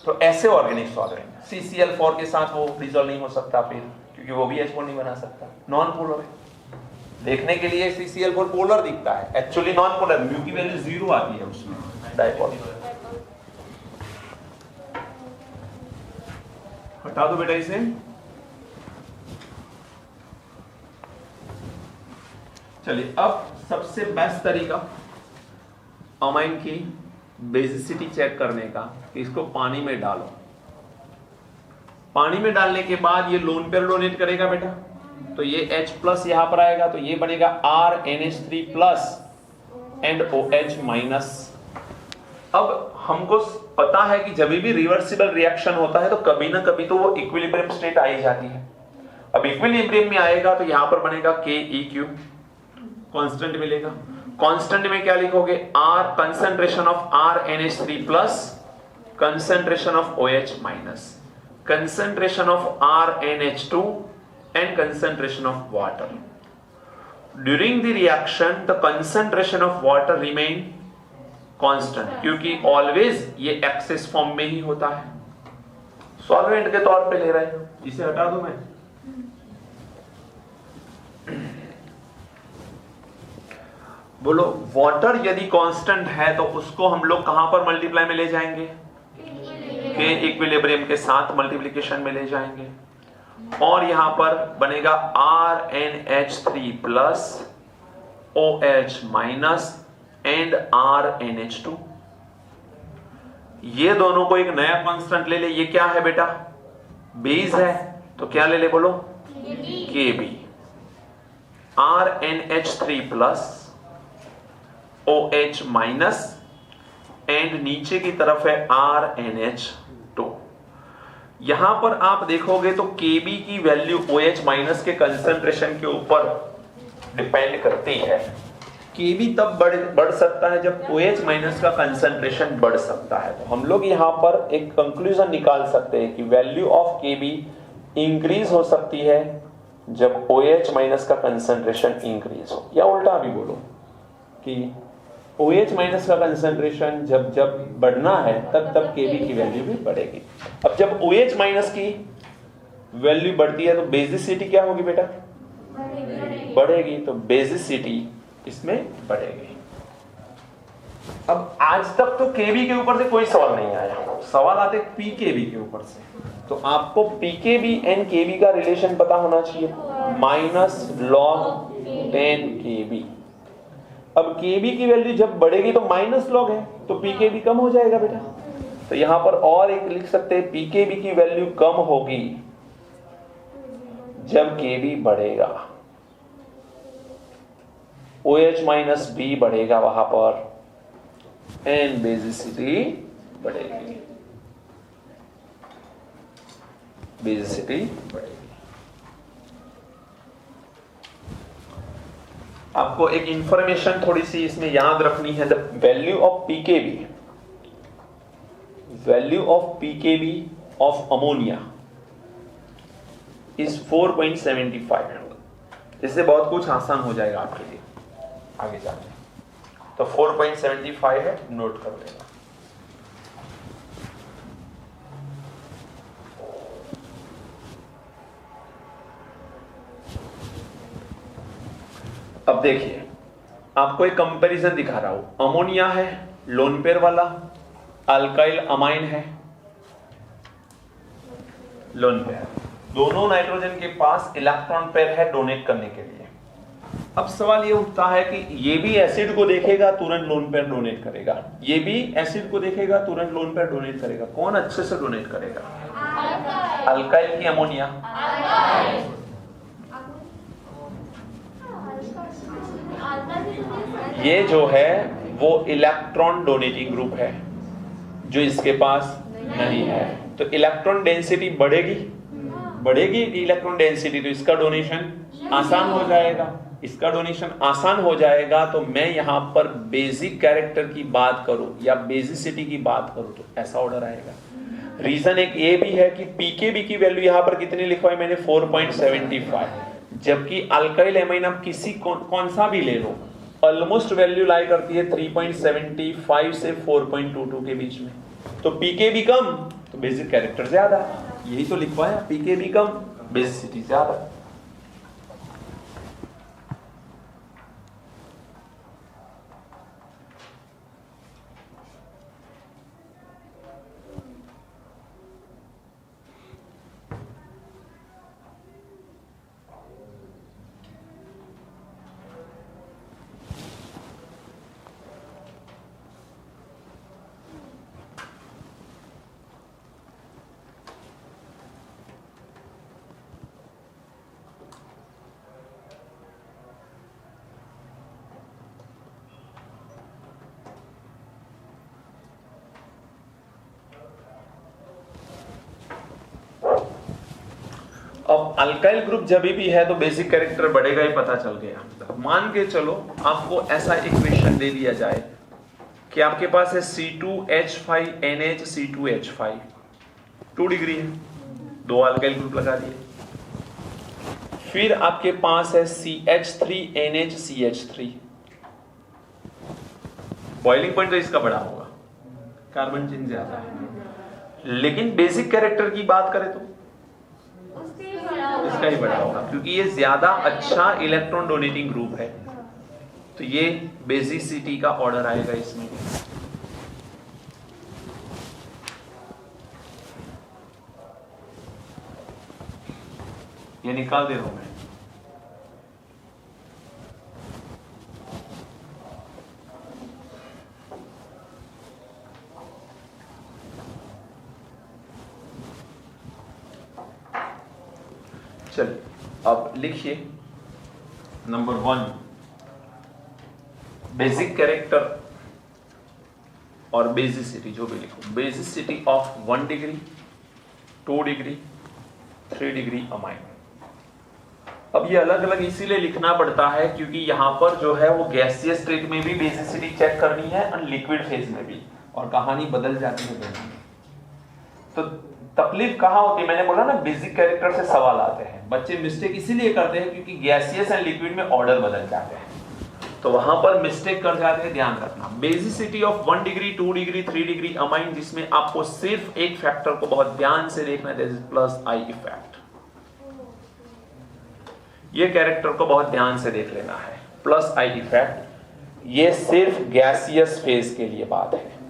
तो ऐसे ऑर्गेनिक सॉल्वेंट CCl4 के साथ वो डिसॉल्व नहीं हो सकता फिर, क्योंकि वो भी H बॉन्ड नहीं बना सकता, नॉन पोलर है। देखने के लिए CCl4 पोलर दिखता है, एक्चुअली नॉन पोलर, म्यू की वैल्यू 0 आती है उसमें, डाइपोल। हटा दो बेटा इसे। चलिए अब सबसे बेस्ट तरीका अमाइन की बेसिसिटी चेक करने का, इसको पानी में डालो। पानी में डालने के बाद ये लोन पेयर डोनेट करेगा बेटा, तो ये H प्लस यहां पर आएगा, तो ये बनेगा RNH3 plus and OH minus. अब हमको पता है कि जब भी रिवर्सिबल रिएक्शन होता है तो कभी ना कभी तो वो इक्विलिब्रियम स्टेट आ ही जाती है। अब इक्विलिब्रियम में आएगा तो यहां पर बनेगा KE3, कांस्टेंट मिलेगा। कांस्टेंट में क्या लिखोगे? R concentration of RNH3 plus concentration of OH minus, concentration of RNH2 and concentration of water. During the reaction, the concentration of water remain constant, क्योंकि always ये excess form में ही होता है, solvent के तौर पे ले रहे हैं। इसे हटा दूं मैं। बोलो, वाटर यदि कांस्टेंट है तो उसको हम लोग कहां पर मल्टीप्लाई में ले जाएंगे? के इक्विलिब्रियम के साथ मल्टीप्लिकेशन में ले जाएंगे, और यहां पर बनेगा RNH3 plus OH minus and RNH2। ये दोनों को एक नया कांस्टेंट ले ले। ये क्या है बेटा? बेस है, तो क्या ले ले बोलो? KB। RNH3 plus OH minus and नीचे की तरफ है RNH2। यहां पर आप देखोगे तो KB की वैल्यू OH माइनस के कंसंट्रेशन के ऊपर डिपेंड करती है। KB तब बढ़ सकता है जब OH माइनस का कंसंट्रेशन बढ़ सकता है। तो हम लोग यहां पर एक कंक्लूजन निकाल सकते हैं कि वैल्यू ऑफ KB इंक्रीज हो सकती है जब OH माइनस का कंसंट्रेशन इंक्रीज हो, या उल्टा भी बोलो कि OH माइनस का कंसंट्रेशन जब बढ़ना है तब KB की वैल्यू भी बढ़ेगी। अब जब OH माइनस की वैल्यू बढ़ती है तो बेसिसिटी क्या होगी बेटा? बढ़ेगी, तो बेसिसिटी इसमें बढ़ेगी। अब आज तक तो KB के ऊपर से कोई सवाल नहीं आया, सवाल आते PKB के ऊपर से। तो आपको PKB एंड KB का रिलेशन पता होना चाहिए, -log10KB। अब KB की वैल्यू जब बढ़ेगी तो माइनस लॉग है, तो PKB कम हो जाएगा बेटा। तो यहां पर और एक लिख सकते हैं, PKB की वैल्यू कम होगी जब KB बढ़ेगा, OH माइनस B बढ़ेगा वहां पर, एंड बेसिसिटी बढ़ेगी, बेसिसिटी बढ़ेगी। आपको एक इंफॉर्मेशन थोड़ी सी इसमें याद रखनी है। The value of pKb, value of pKb of ammonia is 4.75। इससे बहुत कुछ आसान हो जाएगा आपके लिए आगे जाके। तो 4.75 है, नोट कर लेना। अब देखिए, आपको एक कंपैरिजन दिखा रहा हूं। अमोनिया है लोन पेयर वाला, अल्काइल अमाइन है लोन पेयर। दोनों नाइट्रोजन के पास इलेक्ट्रॉन पेयर है डोनेट करने के लिए। अब सवाल ये उठता है कि ये भी एसिड को देखेगा तुरंत लोन पेयर डोनेट करेगा, ये भी एसिड को देखेगा तुरंत लोन पेयर डोनेट करेगा। कौन अच्छे से डोनेट करेगा? अल्काइल की अमोनिया? ये जो है वो इलेक्ट्रॉन डोनेटिंग ग्रुप है, जो इसके पास नहीं है। तो इलेक्ट्रॉन डेंसिटी बढ़ेगी, बढ़ेगी इलेक्ट्रॉन डेंसिटी, तो इसका डोनेशन आसान हो जाएगा, इसका डोनेशन आसान हो जाएगा। तो मैं यहां पर बेसिक कैरेक्टर की बात करूं या बेसिसिटी की बात करूं तो ऐसा ऑर्डर आएगा। रीजन एक ये भी है कि पीकेबी की वैल्यू यहां पर कितनी लिखवाई मैंने? 4.75, जबकि अल्काइल एमाइन आप किसी कौन सा भी ले लो, ऑलमोस्ट वैल्यू लाई करती है 3.75 से 4.22 के बीच में। तो पीकेबी कम तो बेसिक कैरेक्टर ज्यादा, यही तो लिखवाया, पीकेबी कम बेसिसिटी ज्यादा। अब अल्काइल ग्रुप जब भी है तो बेसिक कैरेक्टर बढ़ेगा, ही पता चल गया। मान के चलो आपको ऐसा इक्वेशन दे दिया जाए कि आपके पास है C2H5NH C2H5, 2 डिग्री है, 2 अल्काइल ग्रुप लगा दिए। फिर आपके पास है CH3NH CH3, बॉइलिंग पॉइंट तो इसका बड़ा होगा, कार्बन चेन ज्यादा है, लेकिन बेसिक कैरेक्टर की बात करें तो इसका ही बड़ा होगा, क्योंकि ये ज्यादा अच्छा इलेक्ट्रॉन डोनेटिंग ग्रुप है। तो ये बेसिसिटी का ऑर्डर आएगा इसमें। ये निकाल दे रहा हूं मैं। चलिए अब लिखिए नंबर 1, बेसिक कैरेक्टर और बेसिसिटी जो भी लिखो। Basicity of 1 degree, 2 degree, 3 degree amine. अब ये अलग अलग इसीलिए लिखना पड़ता है क्योंकि यहां पर जो है वो गैसियस स्टेट में भी बेसिसिटी चेक करनी है और लिक्विड फेज में भी, और कहानी बदल जाती है दोनों में। तो तकलीफ कहां होती है? मैंने बोला ना बेसिक कैरेक्टर से सवाल आते हैं, बच्चे मिस्टेक इसीलिए करते हैं क्योंकि गैसियस एंड लिक्विड में ऑर्डर बदल जाते हैं, तो वहां पर मिस्टेक कर जाते हैं, ध्यान रखना। Basicity of 1 degree, 2 degree, 3 degree amine, जिसमें आपको सिर्फ एक फैक्टर को बहुत ध्यान से देखना है, that is plus I effect. ये कैरेक्टर को बहुत ध्यान से देख लेना है, प्लस आई इफेक्ट। ये सिर्फ गैसियस फेज के लिए बात है।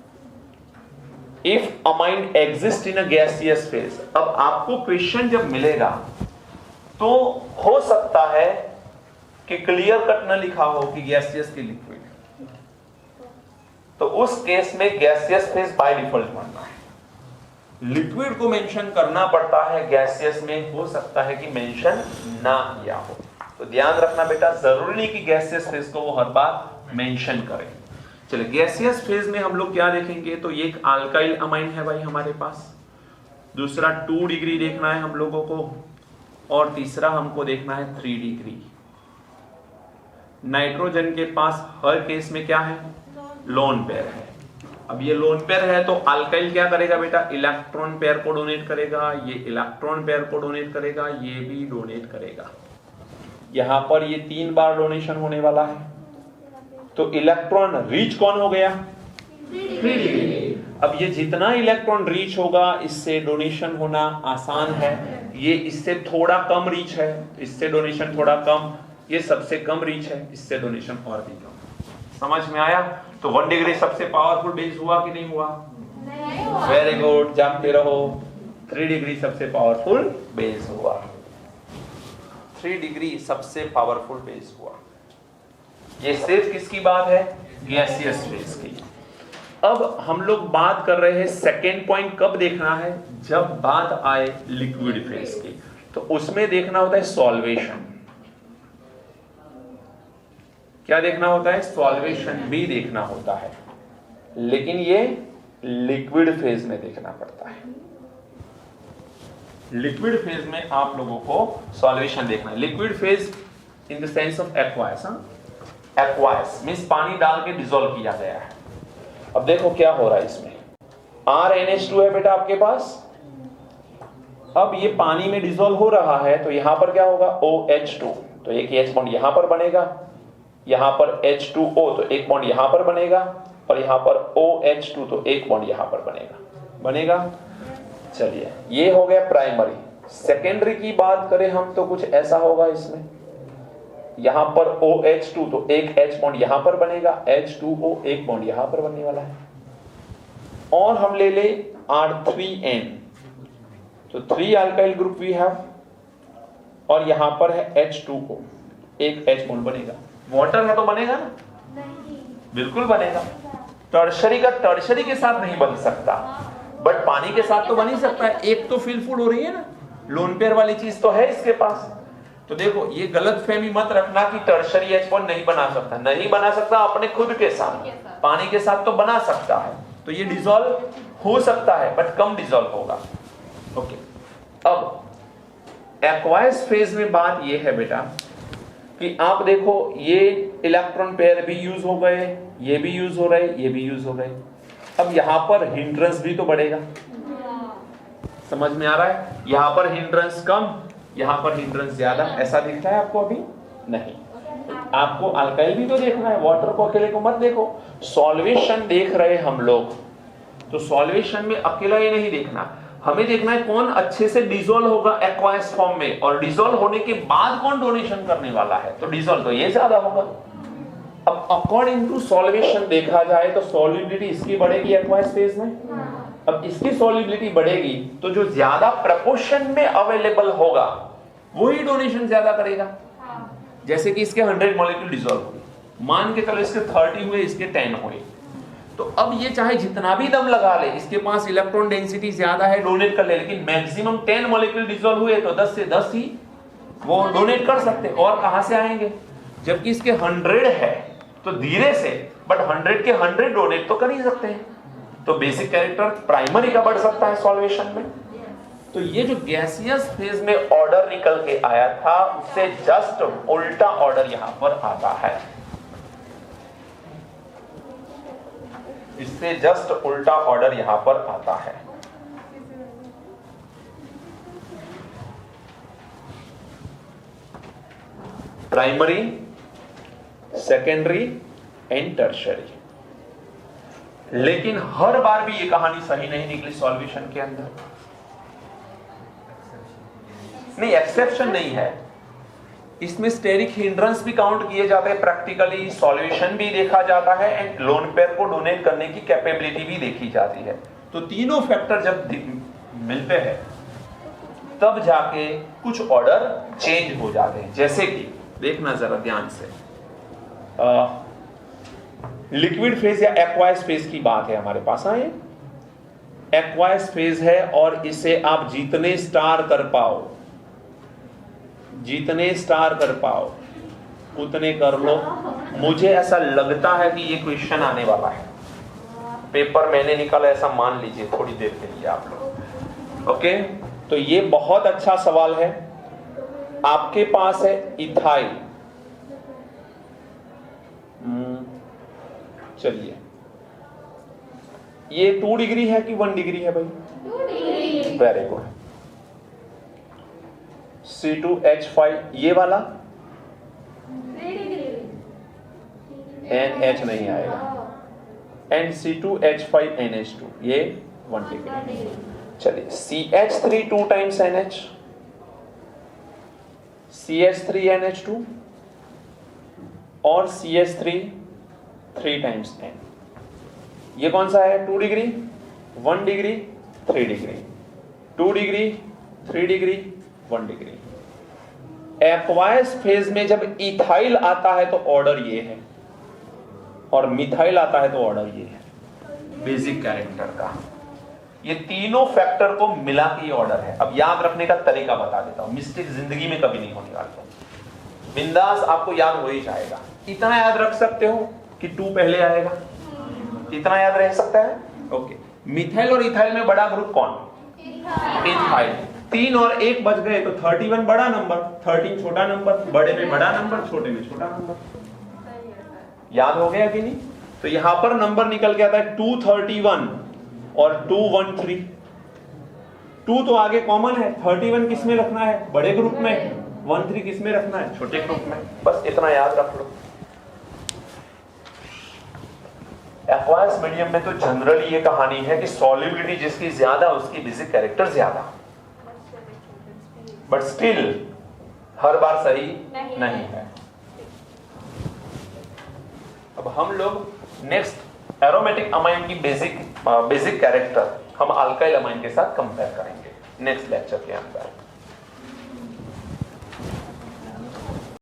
If amine exist in a gaseous phase, अब आपको क्वेश्चन जब मिलेगा तो हो सकता है कि क्लियर कट न लिखा हो कि गैसियस की लिक्विड, तो उस केस में गैसियस फेज बाय डिफॉल्ट मानना है। लिक्विड को मेंशन करना पड़ता है, गैसियस में हो सकता है कि मेंशन ना किया हो। तो ध्यान रखना बेटा, जरूरी नहीं कि गैसियस फेज को वो हर बार मेंशन करें। चलिए गैसियस फेज में हम लोग क्या देखेंगे, तो ये एक अल्काइल अमाइन है भाई हमारे पास, दूसरा 2 डिग्री देखना है हम लोगों को, और तीसरा हमको देखना है 3 डिग्री। नाइट्रोजन के पास हर केस में क्या है, लोन पेयर है। अब ये लोन पेयर है तो अल्काइल क्या करेगा बेटा, इलेक्ट्रॉन पेयर को डोनेट करेगा, ये इलेक्ट्रॉन पेयर को डोनेट करेगा, ये भी डोनेट करेगा। यहां पर ये 3 बार डोनेशन होने वाला है, तो इलेक्ट्रॉन रीच कौन हो गया, 3 डिग्री। अब ये जितना इलेक्ट्रॉन रीच होगा इससे डोनेशन होना आसान है, ये इससे थोड़ा कम रीच है, इससे डोनेशन थोड़ा कम, ये सबसे कम रीच है, इससे डोनेशन और भी कम। समझ में आया? तो 1 डिग्री सबसे पावरफुल बेस हुआ कि नहीं हुआ? वेरी गुड, जानते रहो। 3 डिग्री सबसे पावरफुल बेस हुआ, 3 डिग्री सबसे पावरफुल बेस हुआ। ये सिर्फ किसकी बात है, गैसियस फेज की। अब हम लोग बात कर रहे हैं सेकेंड पॉइंट कब देखना है, जब बात आए लिक्विड फेज की, तो उसमें देखना होता है सॉल्वेशन। क्या देखना होता है, सॉल्वेशन भी देखना होता है, लेकिन ये लिक्विड फेज में देखना पड़ता है। लिक्विड फेज में आप लोगों को सॉल्वेशन देखना है। Liquid phase in the sense of aqueous, aqueous means पानी डाल के डिसॉल्व किया गया है। अब देखो क्या हो रहा है इसमें, RNH2 है बेटा आपके पास, अब ये पानी में डिसॉल्व हो रहा है, तो यहां पर क्या होगा, OH2, तो एक H बॉन्ड यहां पर बनेगा, यहां पर H2O, तो एक बॉन्ड यहां पर बनेगा, और यहां पर OH2, तो एक बॉन्ड यहां पर बनेगा। चलिए ये हो गया प्राइमरी। सेकेंडरी की बात करें हम तो कुछ ऐसा होगा इसमें, यहां पर OH2, तो एक H बॉन्ड यहां पर बनेगा, H2O एक बॉन्ड यहां पर बनने वाला है, और हम ले ले R3N, तो 3 अल्काइल ग्रुप वी हैव, और यहां पर है H2O, एक H बॉन्ड बनेगा। वाटर है तो बनेगा ना, नहीं बिल्कुल बनेगा। टर्शरी का टर्शरी के साथ नहीं बन सकता, बट पानी के साथ तो बन ही सकता है। एक तो फिल फूड हो रही है ना, लोन पेयर वाली चीज तो है इसके पास। तो देखो ये गलत फहमी मत रखना कि टर्शरी H बॉन्ड नहीं बना सकता, नहीं बना सकता अपने खुद के साथ, पानी के साथ तो बना सकता है, तो ये डिसॉल्व हो सकता है बट कम डिसॉल्व होगा। ओके, अब एक्वायस फेज में बात ये है बेटा कि आप देखो ये इलेक्ट्रॉन पेयर भी यूज हो गए, ये भी यूज हो रहे, ये भी यूज हो गए। अब यहां पर हिंड्रेंस भी तो बढ़ेगा, समझ में आ रहा है? यहां पर हिंड्रेंस कम, यहां पर हिंड्रेंस ज्यादा, ऐसा दिखता है आपको? अभी नहीं, आपको अल्काइल भी तो देखना है, वाटर को अकेले को मत देखो। सॉल्वेशन देख रहे हम लोग, तो सॉल्वेशन में अकेला ये नहीं देखना, हमें देखना है कौन अच्छे से डिसॉल्व होगा एक्वायस फॉर्म में, और डिसॉल्व होने के बाद कौन डोनेशन करने वाला है, तो डिसॉल्व तो ये ज्यादा होगा। अब अकॉर्डिंग टू सॉल्वेशन देखा जाए तो सॉल्युबिलिटी इसकी बढ़ेगी एक्वायस फेज में। अब इसकी सॉल्युबिलिटी बढ़ेगी तो जो ज्यादा प्रपोर्शन में अवेलेबल होगा वही डोनेशन ज्यादा करेगा। जैसे कि इसके 100 मॉलिक्यूल डिसॉल्व हुए, मान के चलो इसके 30 हुए, इसके 10 हुए, तो अब ये चाहे जितना भी दम लगा ले, इसके पास इलेक्ट्रॉन डेंसिटी ज्यादा है, डोनेट कर ले, लेकिन मैक्सिमम 10 मॉलिक्यूल डिसॉल्व हुए तो 10 से 10 ही वो डोनेट कर सकते, और कहां से आएंगे? जबकि इसके 100 है तो धीरे से, बट 100 के 100 डोनेट तो कर ही सकते हैं, तो बेसिक कैरेक्टर प्राइमरी का बढ़ सकता है सॉल्वेशन में। तो ये जो गैसियस फेज में ऑर्डर निकल के आया था, उससे जस्ट उल्टा ऑर्डर यहां पर आता है, इससे जस्ट उल्टा ऑर्डर यहां पर आता है। Primary, secondary and tertiary. लेकिन हर बार भी ये कहानी सही नहीं निकली सॉल्वेशन के अंदर, नहीं एक्सेप्शन नहीं है, इसमें स्टेरिक हिंड्रेंस भी काउंट किए जाते हैं प्रैक्टिकली, सॉल्वेशन भी देखा जाता है, एंड लोन पेयर को डोनेट करने की कैपेबिलिटी भी देखी जाती है। तो तीनों फैक्टर जब मिलते हैं तब जाके कुछ ऑर्डर चेंज हो जाते हैं। जैसे कि देखना जरा ध्यान से, लिक्विड फेज या एक्वायस फेज की बात है हमारे पास। आए एक्वायस फेज है, और इसे आप जितने स्टार कर पाओ उतने कर लो। मुझे ऐसा लगता है कि ये क्वेश्चन आने वाला है, पेपर मैंने निकाला ऐसा मान लीजिए थोड़ी देर के लिए आप लोग। ओके, तो ये बहुत अच्छा सवाल है। आपके पास है इथाइल, चलिए ये 2 डिग्री है कि 1 डिग्री है भाई? 2 डिग्री। Very good. C2H5 ये वाला 3 डिग्री। NH नहीं आएगा, एंड C2H5NH2 ये 1 डिग्री। चलिए CH3 2 टाइम्स NH, CH3NH2 और CH3 3 टाइम्स N। ये कौन सा है? 2 degree, 1 degree, 3 degree, 2 degree, 3 degree, 1 degree. Aqueous phase में जब इथाइल आता है तो ऑर्डर ये है, और मिथाइल आता है तो ऑर्डर ये है बेसिक कैरेक्टर का। ये तीनों फैक्टर को मिला के ऑर्डर है। अब याद रखने का तरीका बता देता हूं, मिस्टेक जिंदगी में कभी नहीं होने वाली, बिंदास आपको याद हो ही जाएगा। इतना याद रख सकते हो कि 2 पहले आएगा, इतना याद रह सकता है। ओके, मिथाइल और इथाइल में बड़ा ग्रुप कौन? इथाइल। 3 और 1 बच गए तो 31 बड़ा नंबर, 13 छोटा नंबर, बड़े में बड़ा नंबर, छोटे में छोटा नंबर। याद हो गया कि नहीं? तो यहां पर नंबर निकल के आता है 231 और 213। 2 तो आगे कॉमन है, 31 किस में रखना है? बड़े ग्रुप में, 13 किस में रखना है? छोटे ग्रुप में। बस इतना याद रख लो। एक्वायस मीडियम में तो जनरली ये कहानी है कि सॉल्युबिलिटी जिसकी ज्यादा उसकी बेसिक कैरेक्टर ज्यादा, बट स्टिल हर बार सही नहीं है। अब हम लोग नेक्स्ट एरोमेटिक अमाइन की बेसिक कैरेक्टर हम अल्काइल अमाइन के साथ कंपेयर करेंगे नेक्स्ट लेक्चर के अंदर।